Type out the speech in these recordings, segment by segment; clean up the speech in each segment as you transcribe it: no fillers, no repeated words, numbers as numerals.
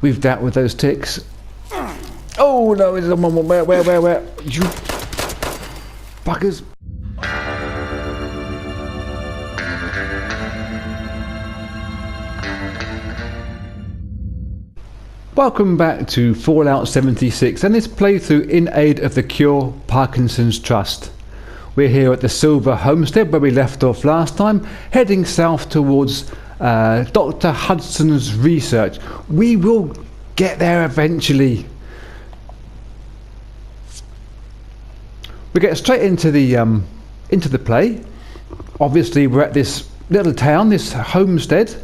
We've dealt with those ticks. Oh no, it's where? You fuckers. Welcome back to Fallout 76 and this playthrough in aid of the Cure Parkinson's Trust. We're here at the Silver Homestead where we left off last time, heading south towards Dr. Hudson's research. We will get there eventually. We get straight into the play. Obviously we're at this little town, this homestead.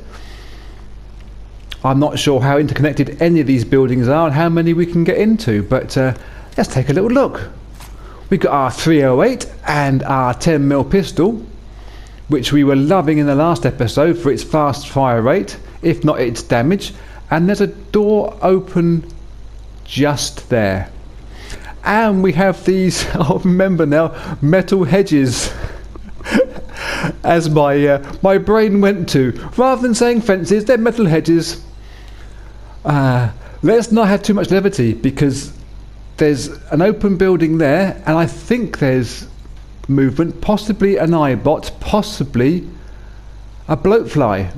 I'm not sure how interconnected any of these buildings are and how many we can get into, but let's take a little look. We've got our 308 and our 10mm pistol, which we were loving in the last episode for its fast fire rate, if not its damage, and there's a door open just there. And we have these, I remember now, metal hedges. As my brain went to, rather than saying fences, they're metal hedges. Let's not have too much levity because there's an open building there and I think there's movement, possibly an eyebot, possibly a bloatfly.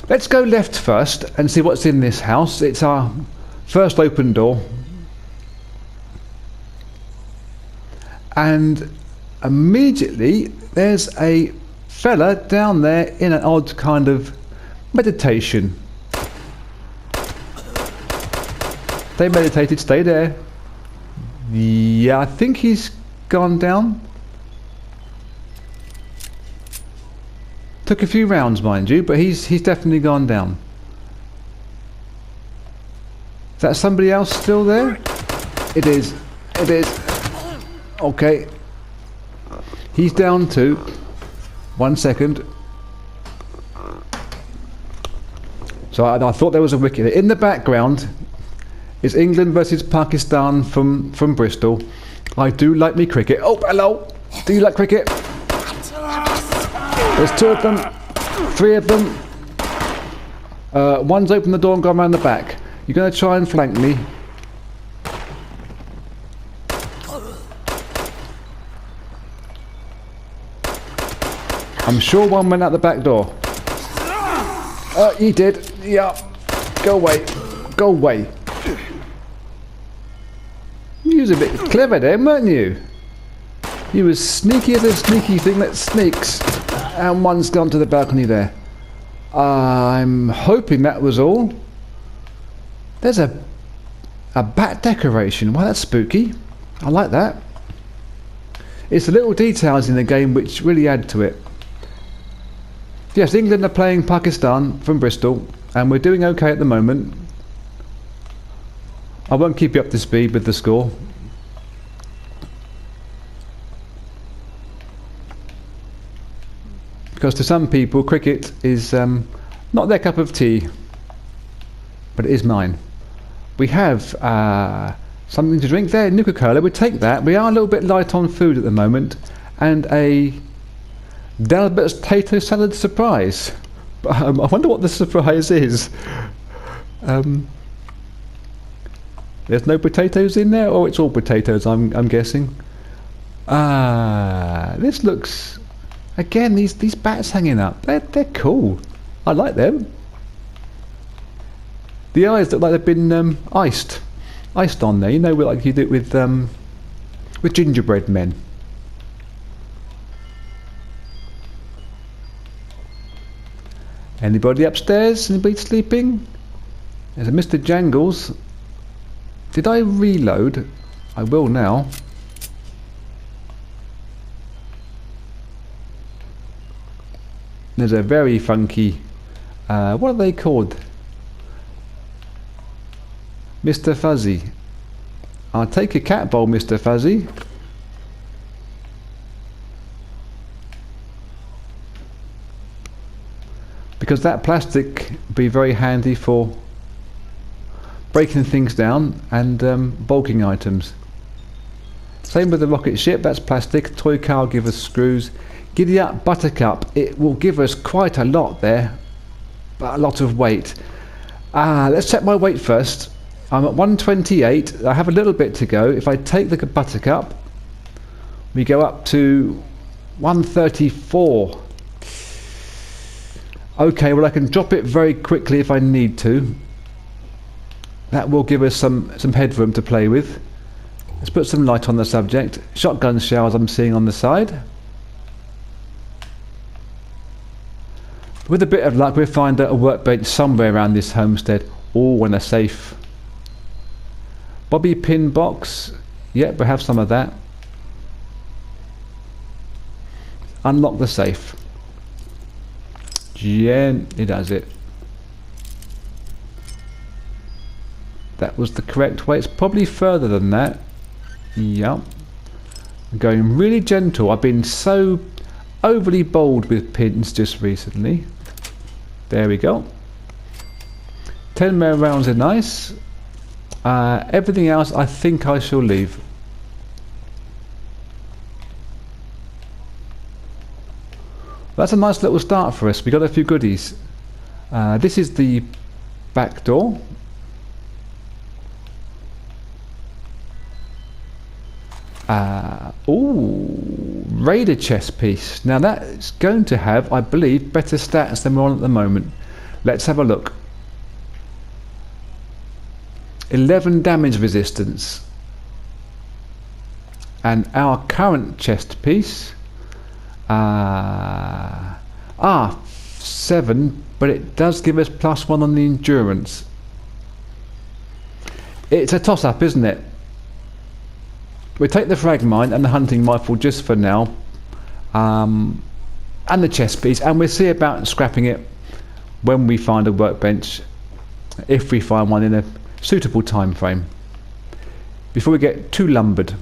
Let's go left first and see what's in this house. It's our first open door, and immediately there's a fella down there in an odd kind of meditation. They meditated, stay there. Yeah, I think he's gone down. Took a few rounds, mind you, but he's definitely gone down. Is that somebody else still there? It is. It is. Okay. He's down too. 1 second. So I thought there was a wicket. In the background is England versus Pakistan from Bristol. I do like me cricket. Oh, hello. Do you like cricket? There's 2 of them. 3 of them. One's opened the door and gone around the back. You're going to try and flank me. I'm sure one went out the back door. He did. Yeah. Go away. Go away. You was a bit clever then, weren't you? You was sneaky as a sneaky thing that sneaks. And one's gone to the balcony there. I'm hoping that was all. There's a bat decoration. Wow, that's spooky. I like that. It's the little details in the game which really add to it. Yes, England are playing Pakistan from Bristol, and we're doing okay at the moment. I won't keep you up to speed with the score. Because to some people, cricket is not their cup of tea, but it is mine. We have something to drink there, Nuka-Cola. We take that. We are a little bit light on food at the moment, and a Delbert's potato salad surprise. I wonder what the surprise is. There's no potatoes in there, or it's all potatoes, I'm guessing. This looks, again, these bats hanging up. They're cool. I like them. The eyes look like they've been iced on there. You know, like you do it with gingerbread men. Anybody upstairs? Anybody sleeping? There's a Mr. Jangles. Did I reload? I will now. There's a very funky, what are they called? Mr. Fuzzy. I'll take a cat bowl, Mr. Fuzzy. Because that plastic would be very handy for breaking things down and bulking items. Same with the rocket ship, that's plastic. Toy car will give us screws. Giddy up, Buttercup, it will give us quite a lot there. but a lot of weight. Let's check my weight first. I'm at 128. I have a little bit to go. If I take the buttercup, we go up to 134. Okay, well I can drop it very quickly if I need to. That will give us some headroom to play with. Let's put some light on the subject. Shotgun shells I'm seeing on the side. With a bit of luck we'll find a workbench somewhere around this homestead. Oh, and a safe. Bobby pin box. Yep, we have some of that. Unlock the safe. Gently does it. That was the correct way. It's probably further than that. Yep. I'm going really gentle. I've been so overly bold with pins just recently. There we go. 10 more rounds are nice. Everything else I think I shall leave. That's a nice little start for us. We got a few goodies. This is the back door. Ooh, Raider chest piece. Now that's going to have, I believe, better stats than we're on at the moment. Let's have a look. 11 damage resistance. And our current chest piece, 7, but it does give us +1 on the endurance. It's a toss-up, isn't it? We'll take the frag mine and the hunting rifle just for now, and the chest piece, and we'll see about scrapping it when we find a workbench, if we find one in a suitable time frame, before we get too lumbered.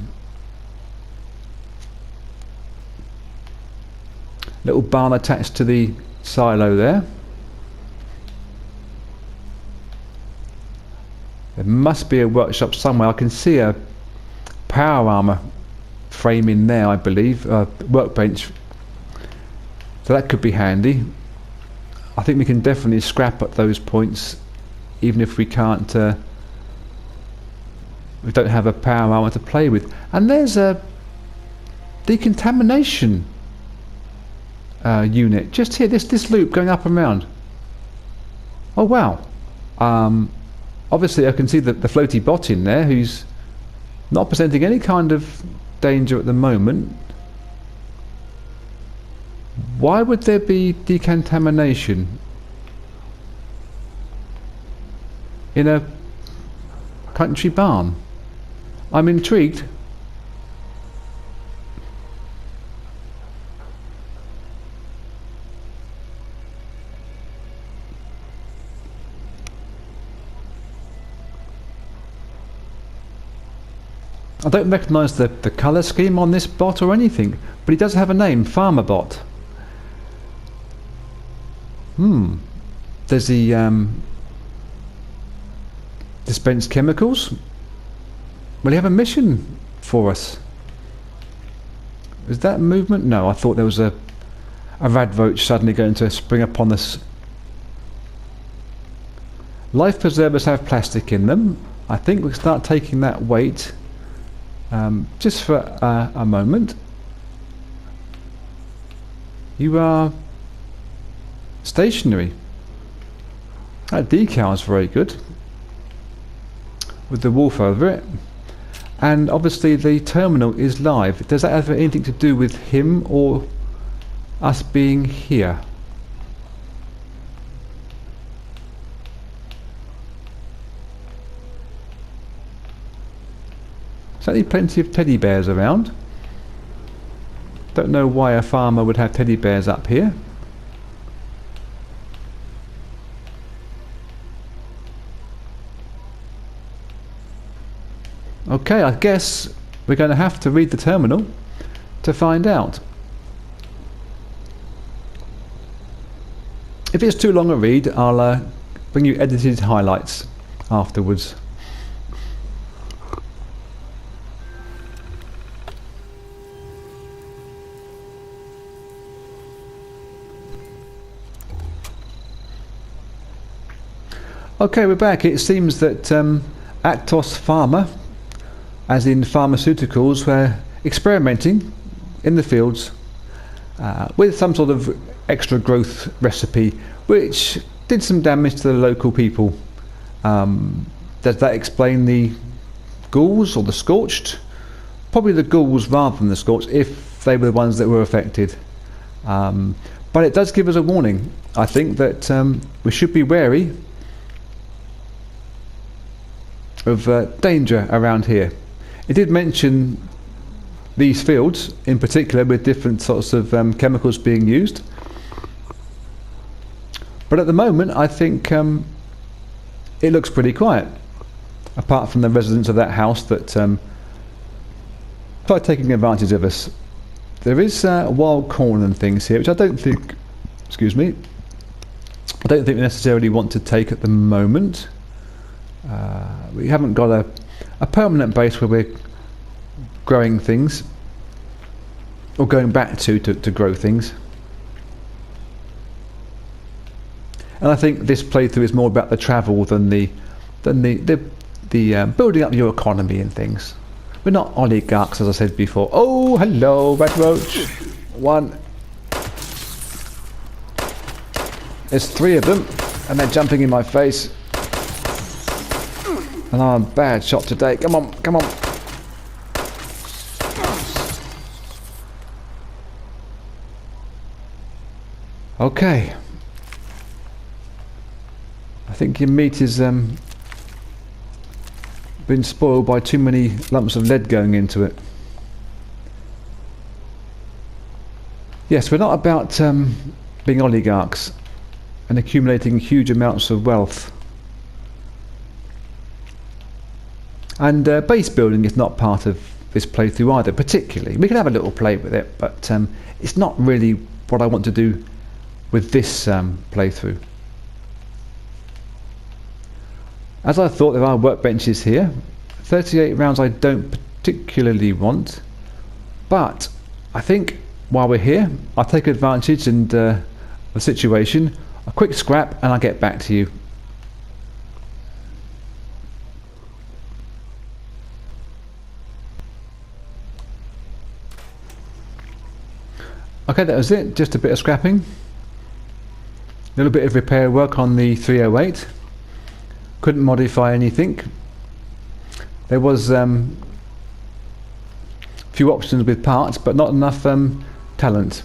Little barn attached to the silo there. There must be a workshop somewhere. I can see a power armor frame in there, I believe, workbench, so that could be handy. I think we can definitely scrap at those points, even if we can't, we don't have a power armor to play with. And there's a decontamination unit just here, this loop going up and round. Oh wow. Obviously I can see the floaty bot in there, who's not presenting any kind of danger at the moment. Why would there be decontamination in a country barn? I'm intrigued. I don't recognise the colour scheme on this bot or anything, but he does have a name, Farmer Bot. Does he dispense chemicals? Will he have a mission for us? Is that movement? No, I thought there was a radroach suddenly going to spring upon us. Life preservers have plastic in them. I think we'll start taking that weight. Just for a moment. You are stationary. That decal is very good, with the wolf over it. And obviously the terminal is live. Does that have anything to do with him or us being here? Certainly plenty of teddy bears around. Don't know why a farmer would have teddy bears up here. Okay, I guess we're going to have to read the terminal to find out. If it's too long a read, I'll bring you edited highlights afterwards. Okay, we're back. It seems that Actos Pharma, as in pharmaceuticals, were experimenting in the fields with some sort of extra growth recipe which did some damage to the local people. Does that explain the ghouls or the scorched? Probably the ghouls rather than the scorched, if they were the ones that were affected. But it does give us a warning. I think that we should be wary of danger around here. It did mention these fields in particular with different sorts of chemicals being used, but at the moment I think it looks pretty quiet, apart from the residents of that house that try taking advantage of us. There is wild corn and things here which I don't think, excuse me, I don't think we necessarily want to take at the moment. We haven't got a permanent base where we're growing things, or going back to grow things. And I think this playthrough is more about the travel than the building up your economy and things. We're not oligarchs, as I said before. Oh, hello, red roach. One. There's 3 of them, and they're jumping in my face. And I'm a bad shot today. Come on, come on. Okay. I think your meat is been spoiled by too many lumps of lead going into it. Yes, we're not about being oligarchs and accumulating huge amounts of wealth. And base building is not part of this playthrough either, particularly. We can have a little play with it, but it's not really what I want to do with this playthrough. As I thought, there are workbenches here. 38 rounds I don't particularly want, but I think while we're here I'll take advantage and the situation. A quick scrap and I'll get back to you. Okay, that was it. Just a bit of scrapping, a little bit of repair work on the 308. Couldn't modify anything. There was few options with parts, but not enough talent.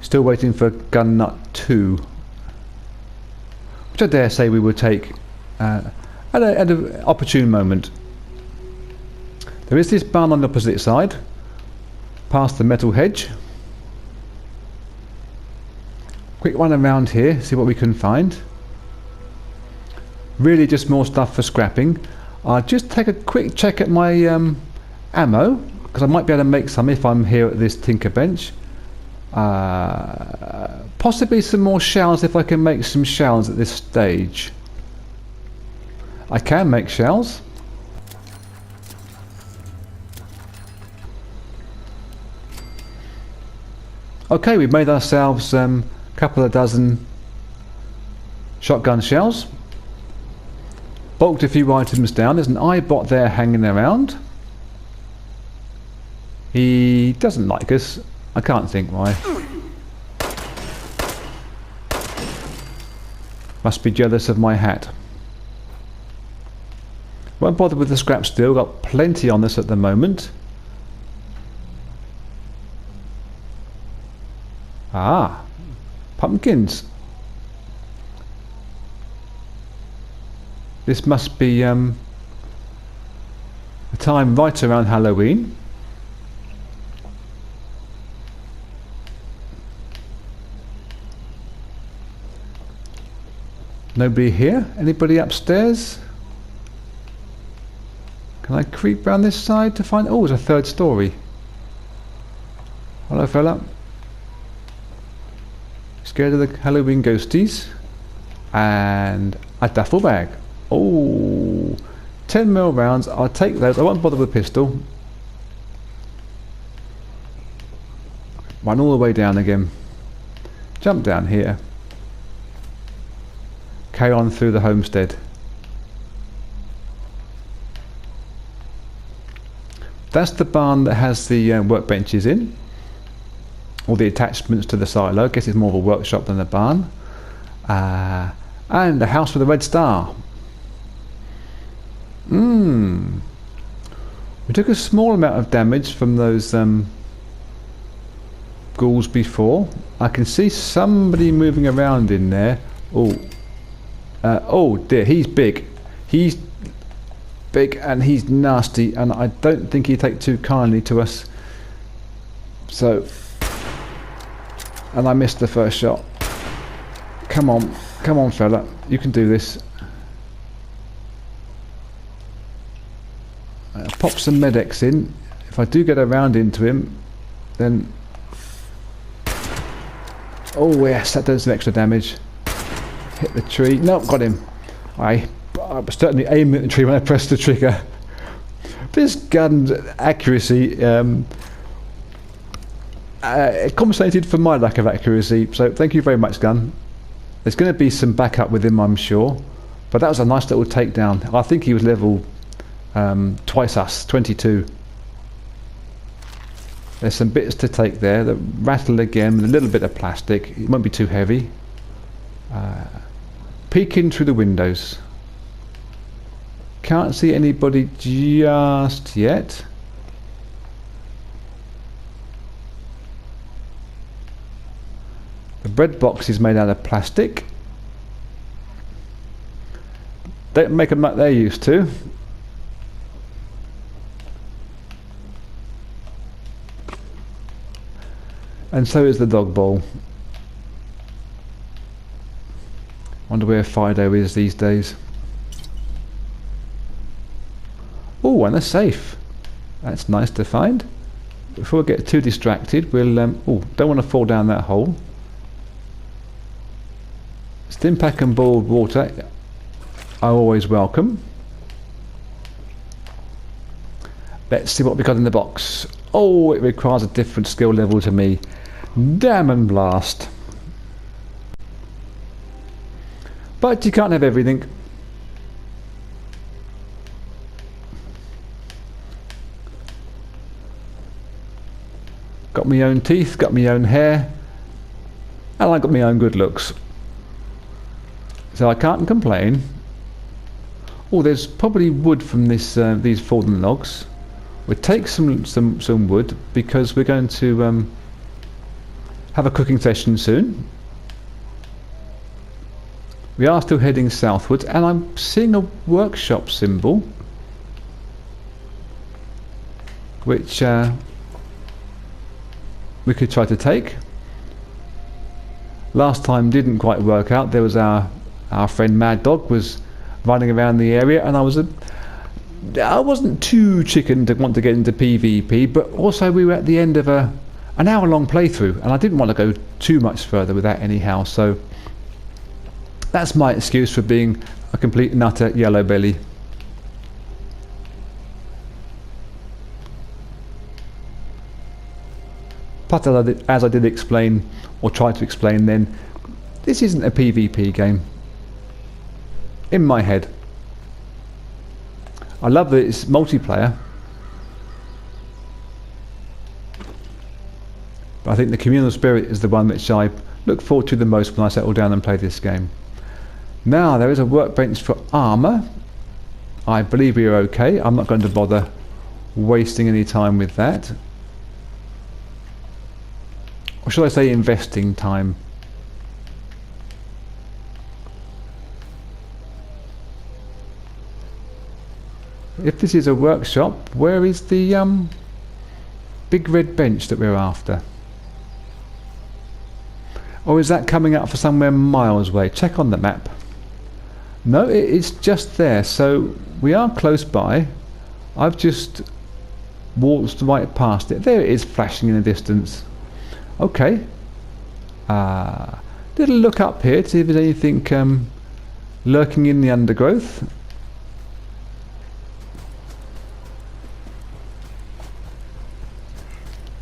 Still waiting for gun nut 2, which I dare say we would take at an opportune moment. There is this barn on the opposite side, past the metal hedge. Quick one around here, see what we can find. Really just more stuff for scrapping. I'll just take a quick check at my ammo, because I might be able to make some if I'm here at this tinker bench. Possibly some more shells if I can make some shells at this stage. I can make shells. Okay, we've made ourselves couple of dozen shotgun shells. Bulked a few items down. There's an eyebot there hanging around. He doesn't like us. I can't think why. Must be jealous of my hat. Won't bother with the scrap steel. Got plenty on this at the moment. Ah, pumpkins. This must be a time right around Halloween. Nobody here? Anybody upstairs? Can I creep round this side to find... Oh, it's a 3rd story. Hello, fella. Scared of the Halloween ghosties? And a duffel bag. Oh, 10mm rounds. I'll take those. I won't bother with a pistol. Run all the way down again. Jump down here. Carry on through the homestead. That's the barn that has the workbenches in, all the attachments to the silo. I guess it's more of a workshop than a barn. And the house with a red star. We took a small amount of damage from those ghouls before. I can see somebody moving around in there. Oh dear, he's big. He's big and he's nasty, and I don't think he'd take too kindly to us. So, and I missed the first shot. Come on fella, you can do this. I'll pop some Med-X in. If I do get around into him, then... Oh yes, that does some extra damage. Hit the tree. No, got him. I was certainly aiming at the tree when I pressed the trigger. This gun's accuracy compensated for my lack of accuracy, so thank you very much, gun. There's going to be some backup with him, I'm sure, but that was a nice little takedown. I think he was level twice us, 22. There's some bits to take there that rattle again with a little bit of plastic. It won't be too heavy. Peeking through the windows. Can't see anybody just yet. The bread box is made out of plastic. Don't make them like they're used to. And so is the dog bowl. Wonder where Fido is these days. Oh, and a safe. That's nice to find. Before we get too distracted, we'll don't want to fall down that hole. Stimpack and boiled water are always welcome. Let's see what we got in the box. Oh, it requires a different skill level to me. Damn and blast. But you can't have everything. Got my own teeth, got my own hair, and I got my own good looks. So I can't complain. Oh, there's probably wood from this these fallen logs. We'll take some wood because we're going to have a cooking session soon. We are still heading southwards, and I'm seeing a workshop symbol, which we could try to take. Last time didn't quite work out. There was our friend Mad Dog was running around the area, and I wasn't too chicken to want to get into PvP, but also we were at the end of an hour-long playthrough, and I didn't want to go too much further with that anyhow. So that's my excuse for being a complete and utter yellow belly. But as I did explain, or try to explain then, this isn't a PvP game. In my head. I love that it's multiplayer. But I think the communal spirit is the one which I look forward to the most when I settle down and play this game. Now, there is a workbench for armour. I believe we are okay. I'm not going to bother wasting any time with that. Or should I say investing time? If this is a workshop, where is the big red bench that we're after? Or is that coming up for somewhere miles away? Check on the map. No, it's just there, so we are close by. I've just waltzed right past it. There it is, flashing in the distance. Okay. Little look up here to see if there's anything lurking in the undergrowth.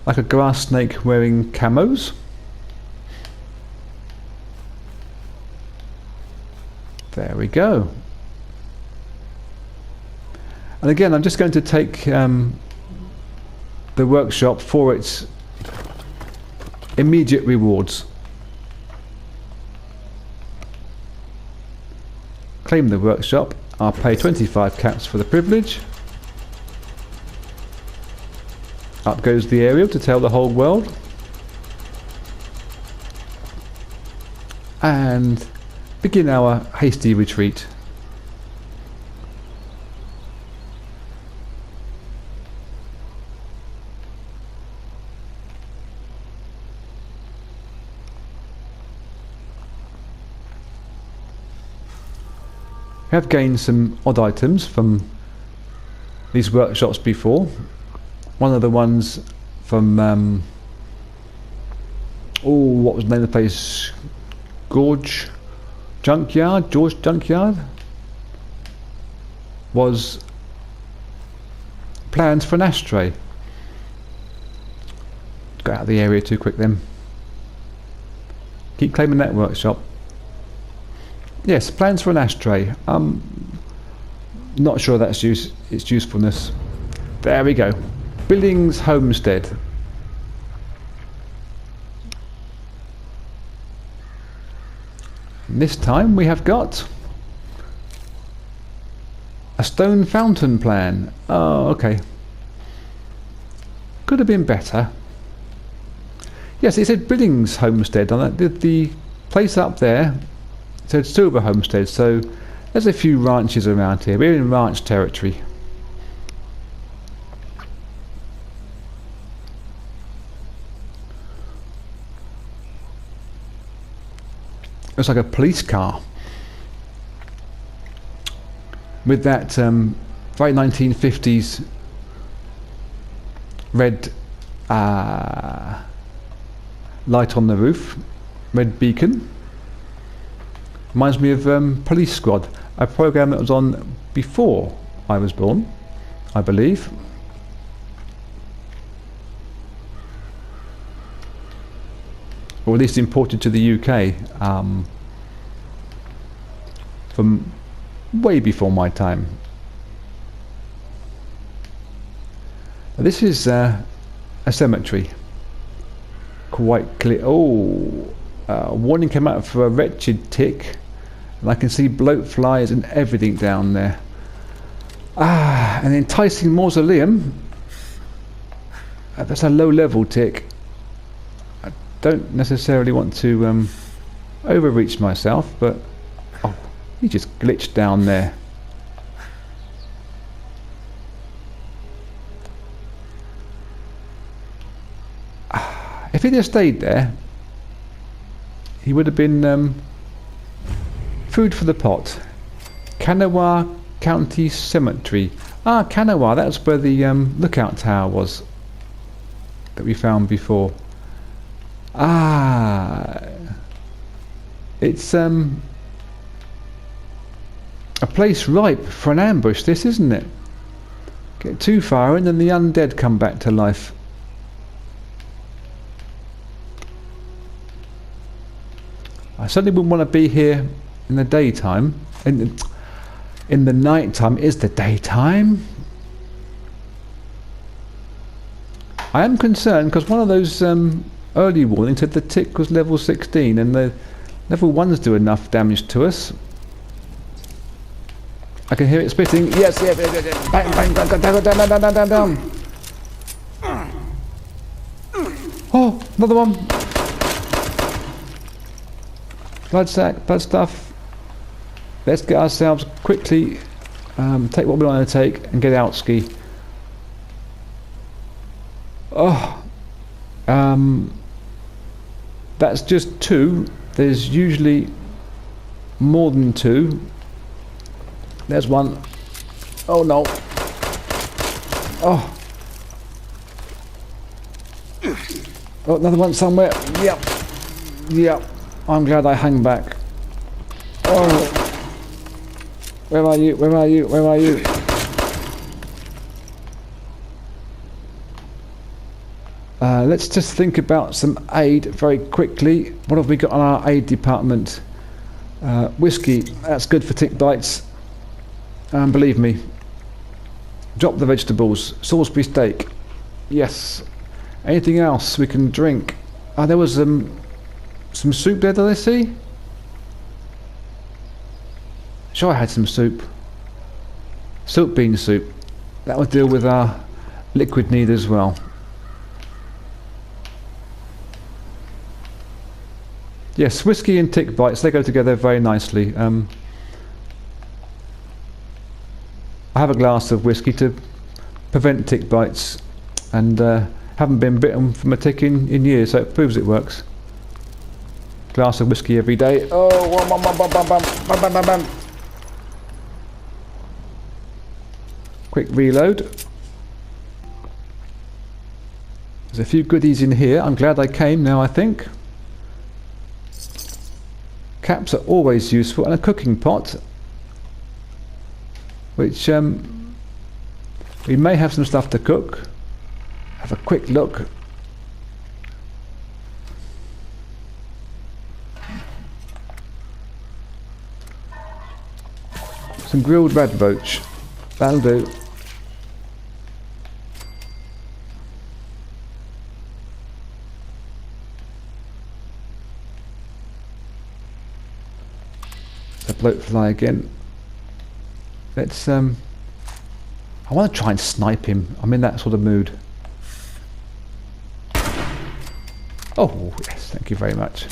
Like a grass snake wearing camos. There we go. And again, I'm just going to take the workshop for its immediate rewards. Claim the workshop. I'll pay 25 caps for the privilege. Up goes the aerial to tell the whole world. And begin our hasty retreat. We have gained some odd items from these workshops before. One of the ones from what was the name of the place? George Junkyard was plans for an ashtray. Got out of the area too quick then. Keep claiming that workshop. Yes, plans for an ashtray. Not sure that's its usefulness. There we go. Billings Homestead. And this time we have got a stone fountain plan. Oh, okay. Could have been better. Yes, it said Billings Homestead on it. The place up there said Silver Homestead, so there's a few ranches around here. We're in ranch territory. Looks like a police car with that very 1950s red light on the roof, red beacon. Reminds me of Police Squad, a program that was on before I was born, I believe. Or at least imported to the UK from way before my time. Now this is a cemetery. Quite clear. Oh, warning came out for a wretched tick. And I can see bloat flies and everything down there. An enticing mausoleum. That's a low level tick. I don't necessarily want to overreach myself, but oh, he just glitched down there. If he'd have stayed there, he would have been food for the pot. Kanawha County Cemetery. Kanawha, that's where the lookout tower was that we found before. It's a place ripe for an ambush, this, isn't it? Get too far in and the undead come back to life. I certainly wouldn't want to be here in the daytime. In the night time is the daytime. I am concerned because one of those early warnings said the tick was level 16 and the level 1s do enough damage to us. I can hear it spitting. Yes, yes, bang, bang, down. Oh, another one. Blood sack, blood stuff. Let's get ourselves quickly, take what we want to take and get out ski. Oh, that's just 2. There's usually more than 2. There's one. Oh no. Oh. Oh, another one somewhere. Yep. Yep. I'm glad I hung back. Oh. Where are you? Where are you? Where are you? Let's just think about some aid very quickly. What have we got on our aid department? Whiskey. That's good for tick bites. Believe me. Drop the vegetables. Salisbury steak. Yes. Anything else we can drink? Oh, there was some soup there, did I see? Sure, I had some soup. Silk bean soup. That would deal with our liquid need as well. Yes, whiskey and tick bites, they go together very nicely. I have a glass of whiskey to prevent tick bites, and haven't been bitten from a tick in years, so it proves it works. Glass of whiskey every day. Oh, bam, bam, bam, bam, bam, bam, bam, bam. Quick reload. There's a few goodies in here. I'm glad I came now, I think. Caps are always useful, and a cooking pot, which we may have some stuff to cook. Have a quick look. Some grilled red roach. That'll do. The bloatfly again. Let's I want to try and snipe him. I'm in that sort of mood. Oh yes, thank you very much.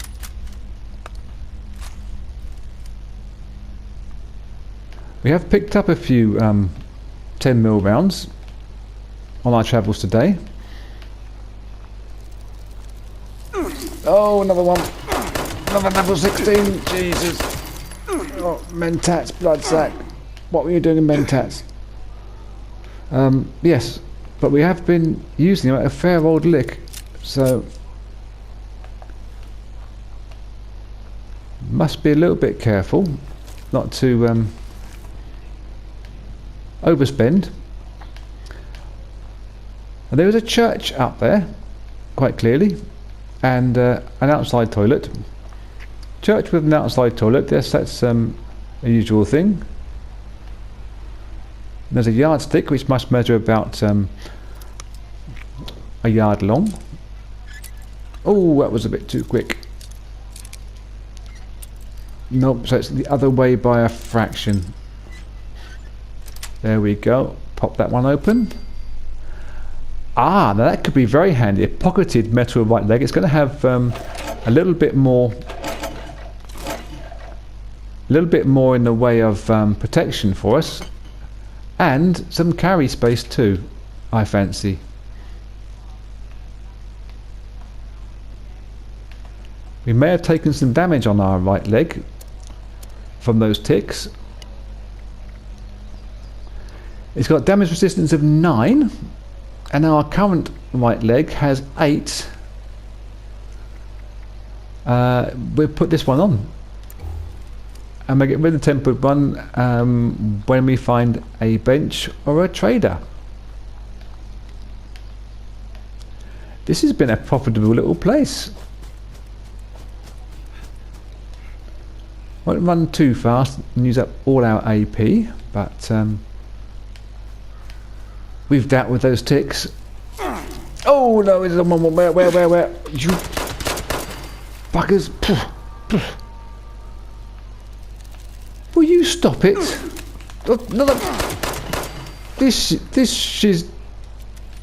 We have picked up a few 10mm rounds on our travels today. Oh, another one. Another level 16. Jesus. Oh, Mentats, bloodsack. What were you doing in Mentats? Yes, but we have been using them at a fair old lick, so must be a little bit careful not to overspend. And there is a church up there, quite clearly, and an outside toilet. Church with an outside toilet, yes, that's a usual thing. There's a yardstick which must measure about a yard long. Oh, that was a bit too quick. Nope, so it's the other way by a fraction. There we go. Pop that one open. Ah, now that could be very handy. A pocketed metal right leg. It's going to have a little bit more in the way of protection for us, and some carry space too, I fancy. We may have taken some damage on our right leg from those ticks. It's got damage resistance of 9, and our current right leg has 8. We'll put this one on, and we'll get rid of the tempered one when we find a bench or a trader. This has been a profitable little place. Won't run too fast and use up all our AP, but we've dealt with those ticks. Oh no, it's where? You buggers. Will you stop it? No. This is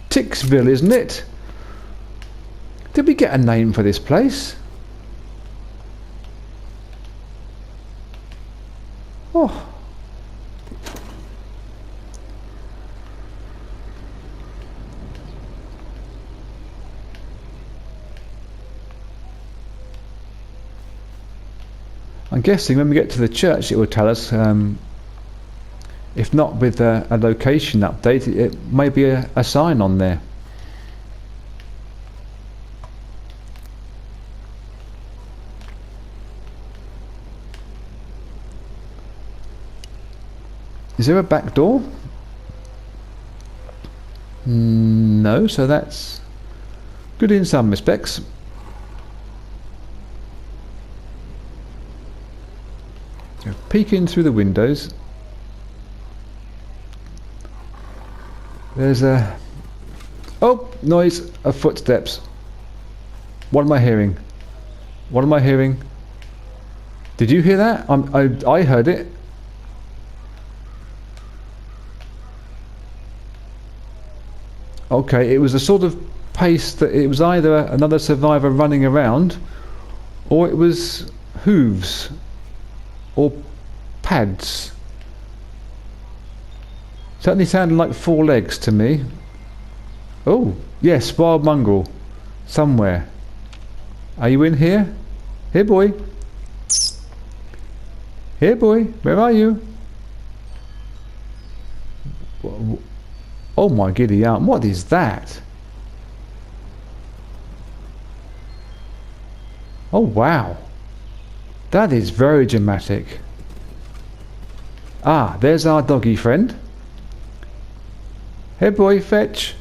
Ticksville, isn't it? Did we get a name for this place? Oh. I'm guessing when we get to the church it will tell us, if not with a location update, it may be a sign on there. Is there a back door? No, so that's good in some respects. Peeking through the windows, there's a Oh, noise of footsteps. What am I hearing? What am I hearing? Did you hear that? I heard it. Okay, it was a sort of pace that it was either another survivor running around, or it was hooves, or pads. Certainly sounded like 4 legs to me. Oh, yes, wild mongrel. Somewhere. Are you in here? Here, boy. Here, boy. Where are you? Oh my giddy aunt, what is that? Oh wow. That is very dramatic. Ah, there's our doggy friend. Hey boy, fetch.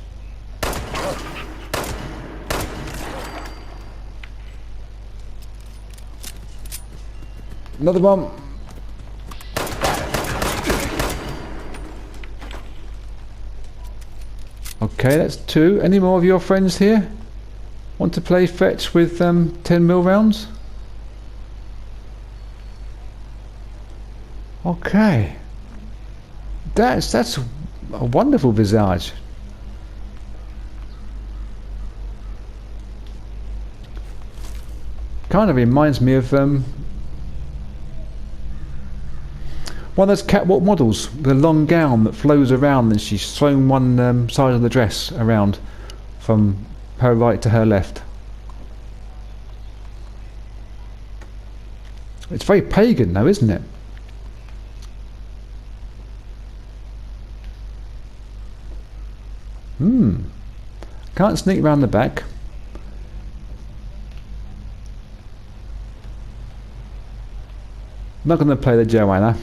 Another one. Okay, that's 2. Any more of your friends here? Want to play fetch with 10mm rounds? Okay. That's a wonderful visage. Kind of reminds me of one of those catwalk models with a long gown that flows around, and she's throwing one side of the dress around from her right to her left. It's very pagan though, isn't it? Can't sneak round the back. Not going to play the Joanna.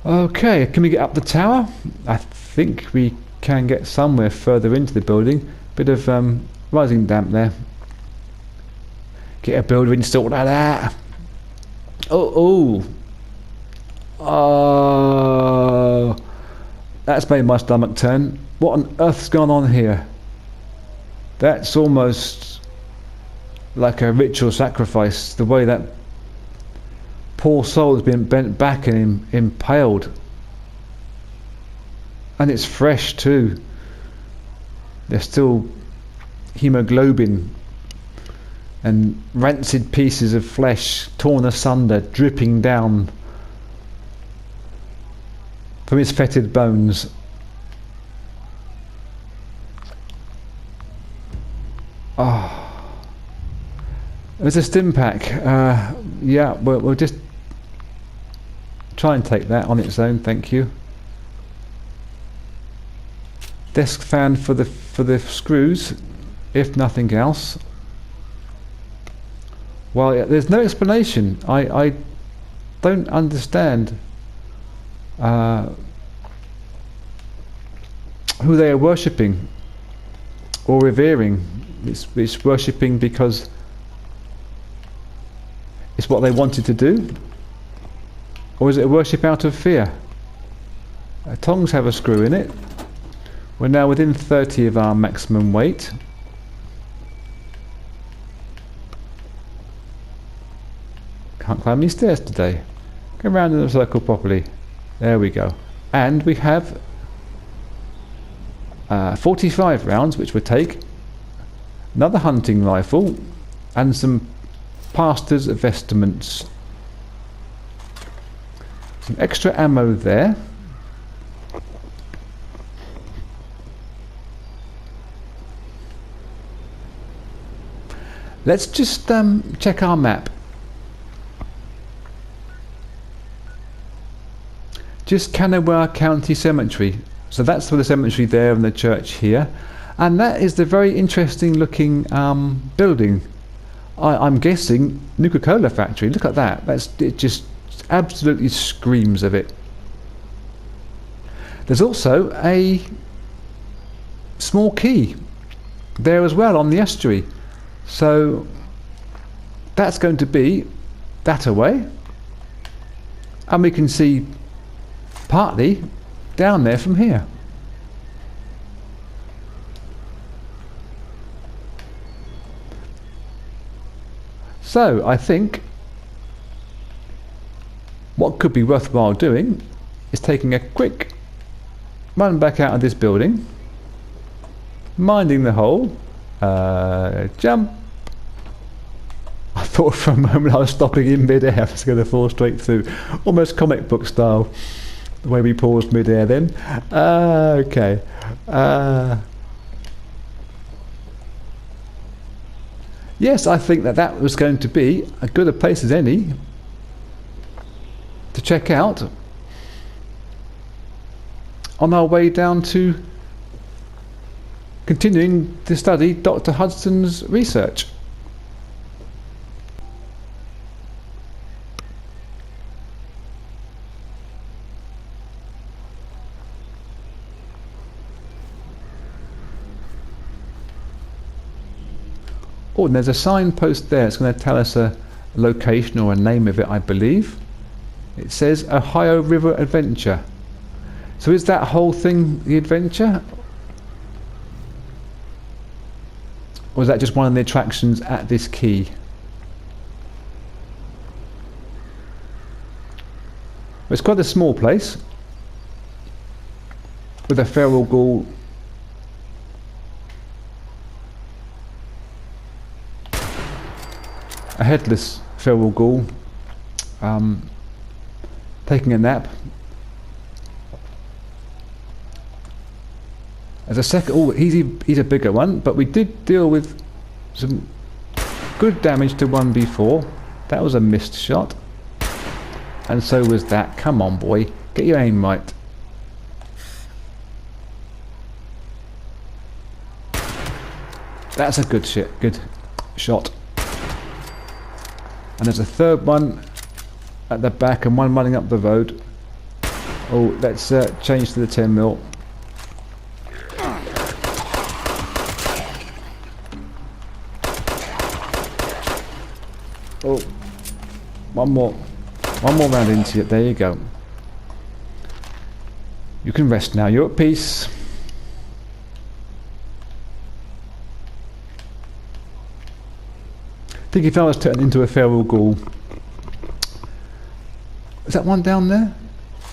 Okay, can we get up the tower? I think we can get somewhere further into the building. Bit of rising damp there. Get a builder installed like that. Oh. That's made my stomach turn. What on earth's gone on here? That's almost like a ritual sacrifice, the way that poor soul has been bent back and impaled. And it's fresh too. There's still hemoglobin and rancid pieces of flesh torn asunder, dripping down from his fetid bones. There's a stim pack. Yeah, we'll just try and take that on its own, thank you. Desk fan for the screws, if nothing else. Well, yeah, there's no explanation. I don't understand who they are worshipping or revering. It's worshipping because it's what they wanted to do, or is it a worship out of fear? Tongs have a screw in it. We're now within 30 of our maximum weight. Can't climb any stairs today. Go round in a circle properly. There we go. And we have 45 rounds, which we'll take. Another hunting rifle and some pastor's vestments. Some extra ammo there. Let's just check our map. Just Kanawha County Cemetery. So that's for the cemetery there and the church here. And that is the very interesting looking building. I'm guessing Nuka-Cola factory. Look at that. It just absolutely screams of it. There's also a small quay there as well on the estuary. So that's going to be that away. And we can see partly down there from here. So I think what could be worthwhile doing is taking a quick run back out of this building, minding the hole, jump. I thought for a moment I was stopping in mid-air. I was going to fall straight through, almost comic book style, the way we paused mid-air then. Okay. Yes, I think that was going to be as good a place as any to check out on our way down to continuing to study Dr. Hudson's research. Oh, and there's a signpost there. It's going to tell us a location or a name of it, I believe. It says Ohio River Adventure. So is that whole thing the adventure? Or is that just one of the attractions at this key? It's quite a small place with a feral ghoul a headless feral ghoul taking a nap. As a second, oh, he's a bigger one, but we did deal with some good damage to one before. That was a missed shot, and so was that. Come on, boy, get your aim right. That's a good shot. And there's a third one at the back and one running up the road. Oh, let's change to the 10mm. Oh, one more round into it. There you go. You can rest now. You're at peace. I think if I was turned into a feral ghoul, is that one down there?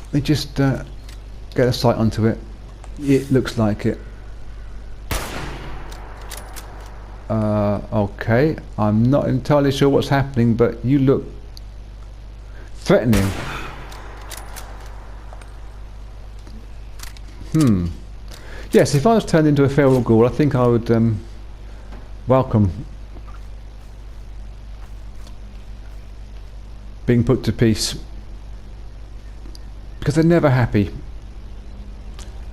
Let me just get a sight onto it. It looks like it. Okay, I'm not entirely sure what's happening, but you look threatening. Yes, if I was turned into a feral ghoul, I think I would welcome being put to peace, because they're never happy.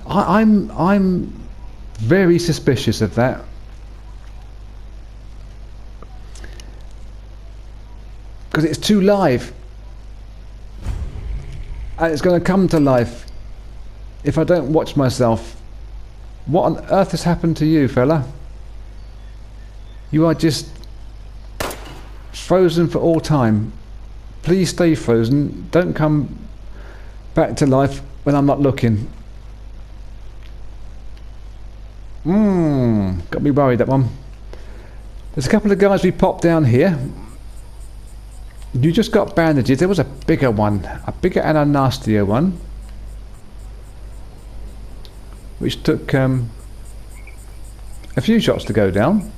I'm very suspicious of that. Because it's too live, and it's going to come to life if I don't watch myself. What on earth has happened to you, fella? You are just frozen for all time. Please stay frozen. Don't come back to life when I'm not looking. Got me worried, that one. There's a couple of guys we popped down here. You just got bandages. There was a bigger one, a bigger and a nastier one, which took a few shots to go down.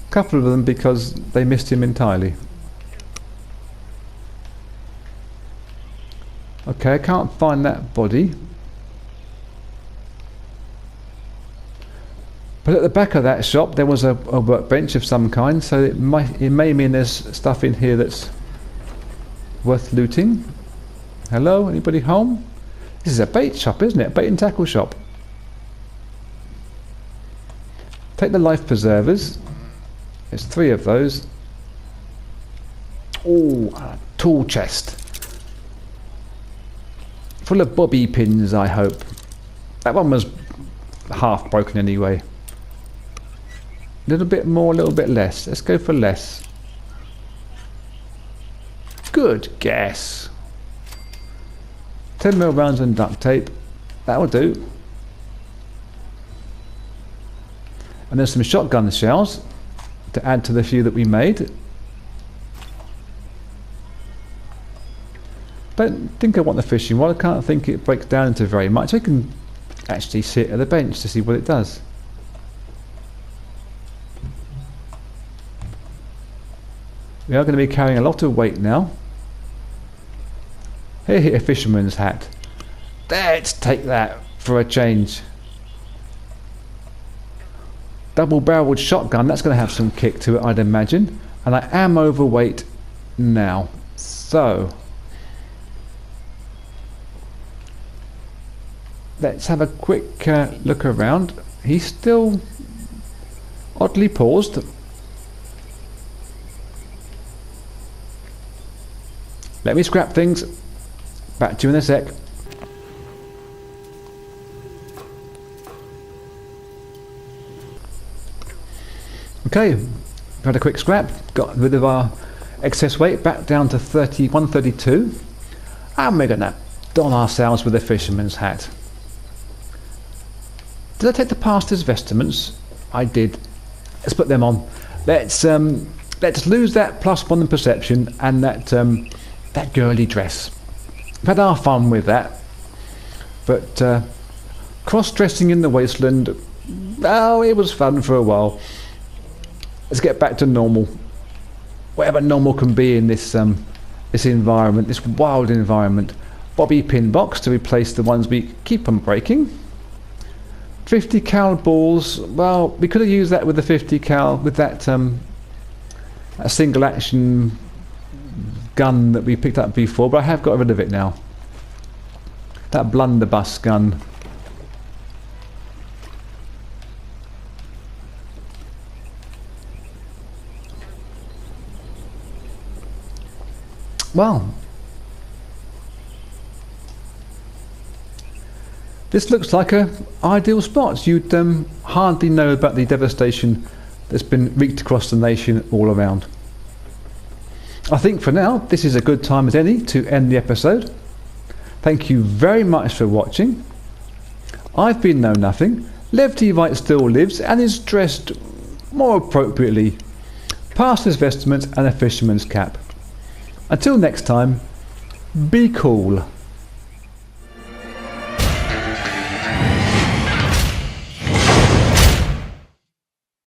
A couple of them because they missed him entirely. Okay, I can't find that body. But at the back of that shop there was a workbench of some kind, so it may mean there's stuff in here that's worth looting. Hello, anybody home? This is a bait shop, isn't it? A bait and tackle shop. Take the life preservers. There's 3 of those. Oh, a tool chest. Full of bobby pins, I hope. That one was half broken anyway. A little bit more, a little bit less. Let's go for less. Good guess. 10mm rounds and duct tape. That'll do. And there's some shotgun shells to add to the few that we made. Don't think I want the fishing rod. I can't think it breaks down into very much. I can actually sit at the bench to see what it does. We are going to be carrying a lot of weight now. Here, a fisherman's hat. Let's take that for a change. Double-barreled shotgun, that's going to have some kick to it, I'd imagine. And I am overweight now. So, let's have a quick look around. He's still oddly paused. Let me scrap things. Back to you in a sec. Okay, we've had a quick scrap, got rid of our excess weight, back down to 132, and we're going to don ourselves with a fisherman's hat. Did I take the pastor's vestments? I did. Let's put them on. Let's lose that +1 in perception and that girly dress. We've had our fun with that, but cross-dressing in the wasteland, oh, it was fun for a while. Let's get back to normal, whatever normal can be in this environment, this wild environment. Bobby pin box to replace the ones we keep on breaking. 50 cal balls. Well, we could have used that with the 50 cal with that a single action gun that we picked up before, but I have got rid of it now. That blunderbuss gun. Well, this looks like an ideal spot. You'd hardly know about the devastation that's been wreaked across the nation all around. I think for now, this is a good time as any to end the episode. Thank you very much for watching. I've been Know-nuffin. Levity still lives and is dressed more appropriately. Pastor's vestment and a fisherman's cap. Until next time, be cool.